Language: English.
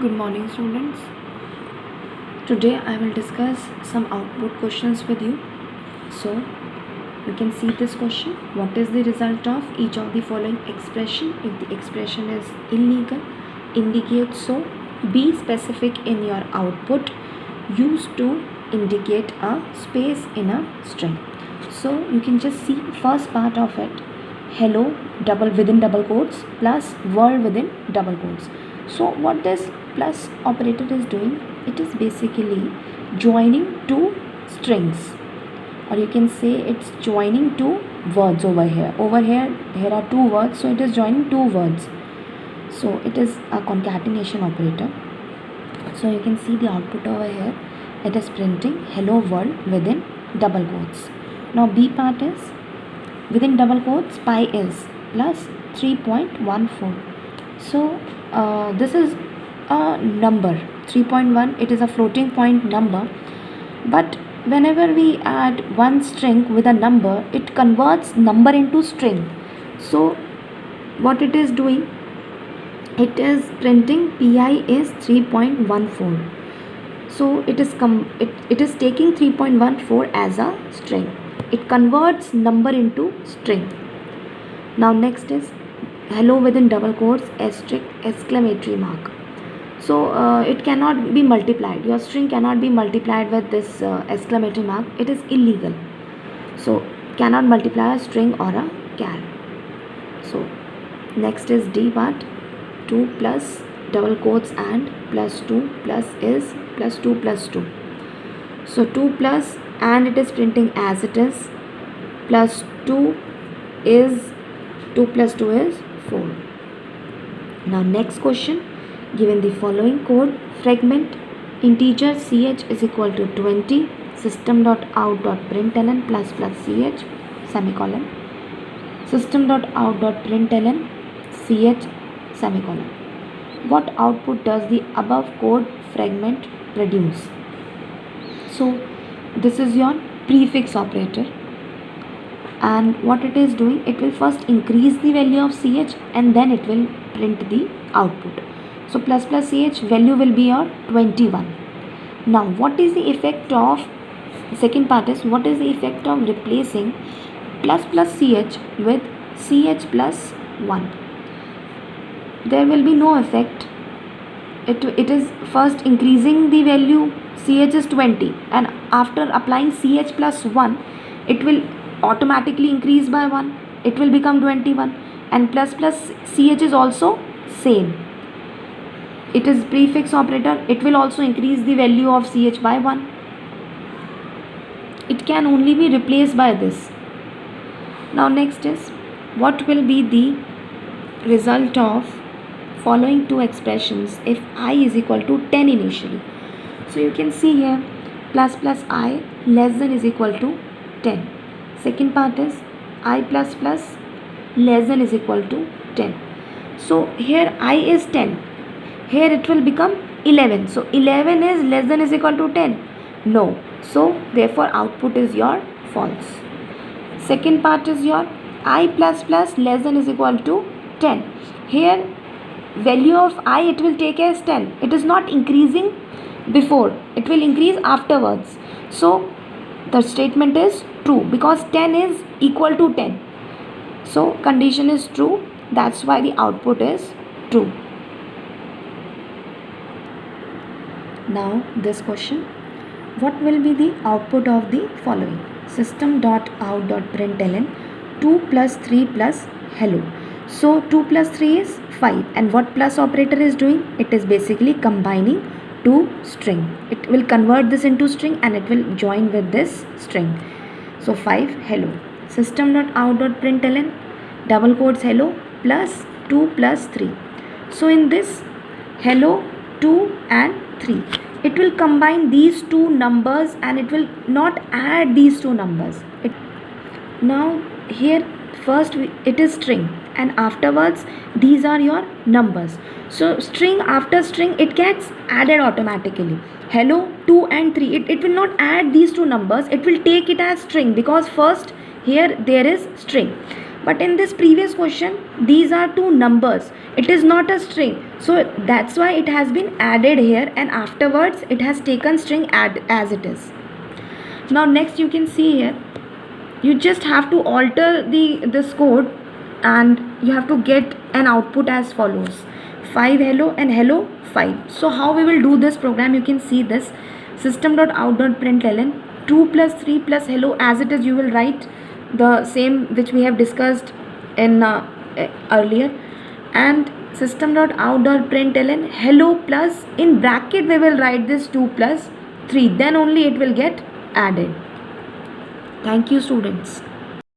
Good morning, students. Today I will discuss some output questions with you. So, you can see this question. What is the result of each of the following expression? If the expression is illegal, indicate so. Be specific in your output. Use to indicate a space in a string. So, you can just see first part of it. Hello double within double quotes plus world within double quotes. So what this plus operator is doing, it is basically joining two strings, or you can say it's joining two words over here. Here are two words, so it is joining two words. So it is a concatenation operator. So you can see the output over here. It is printing hello world within double quotes. Now B part is within double quotes pi is plus 3.14. So this is a number 3.1. It is a floating point number, but whenever we add one string with a number, it converts number into string. So what it is doing, it is printing pi is 3.14. So it is taking 3.14 as a string. It converts number into string. Now next is hello within double quotes asterisk exclamatory mark. So it cannot be multiplied. Your string cannot be multiplied with this exclamatory mark. It is illegal. So cannot multiply a string or a char. So next is D part. 2 plus double quotes and plus 2 plus is plus 2 plus 2. So 2 plus and it is printing as it is, plus 2 is 2 plus 2 is 4. Now next question, given the following code fragment integer ch is equal to 20 system.out.println plus plus ch semicolon system.out.println ch semicolon. What output does the above code fragment produce? So this is your prefix operator, and what it is doing, it will first increase the value of ch and then it will print the output. So plus plus ch value will be your 21. Now what is the effect of, second part is what is the effect of replacing plus plus ch with ch plus 1? There will be no effect. It is first increasing the value, ch is 20, and after applying ch plus 1, it will automatically increase by 1. It will become 21, and plus plus ch is also same. It is prefix operator. It will also increase the value of ch by 1. It can only be replaced by this. Now next is what will be the result of following two expressions if I is equal to 10 initially. So you can see here plus plus I less than is equal to 10. Second part is I plus plus less than is equal to 10. So here I is 10. Here it will become 11. So 11 is less than is equal to 10. No. So therefore output is your false. Second part is your I plus plus less than is equal to 10. Here value of I it will take as 10. It is not increasing before, it will increase afterwards. So the statement is true because 10 is equal to 10. So condition is true. That's why the output is true. Now this question, what will be the output of the following? System.out.println 2 plus 3 plus hello. So 2 plus 3 is 5, and what plus operator is doing? It is basically combining two string. It will convert this into string and it will join with this string. So 5 hello. System.out.println double quotes hello plus 2 plus 3. So in this hello 2 and 3, it will combine these two numbers and it will not add these two numbers. Now here first it is string and afterwards these are your numbers. So string after string it gets added automatically. Hello 2 and 3, it will not add these two numbers, it will take it as string because first here there is string. But in this previous question, these are two numbers. It is not a string, so that's why it has been added here, and afterwards it has taken string add as it is. Now next you can see here, you just have to alter this code and you have to get an output as follows: 5 hello and hello 5. So how we will do this program, you can see this system.out.println 2 plus 3 plus hello as it is, you will write the same which we have discussed in earlier, and system.out.println hello plus, in bracket we will write this 2 plus 3, then only it will get added. Thank you students.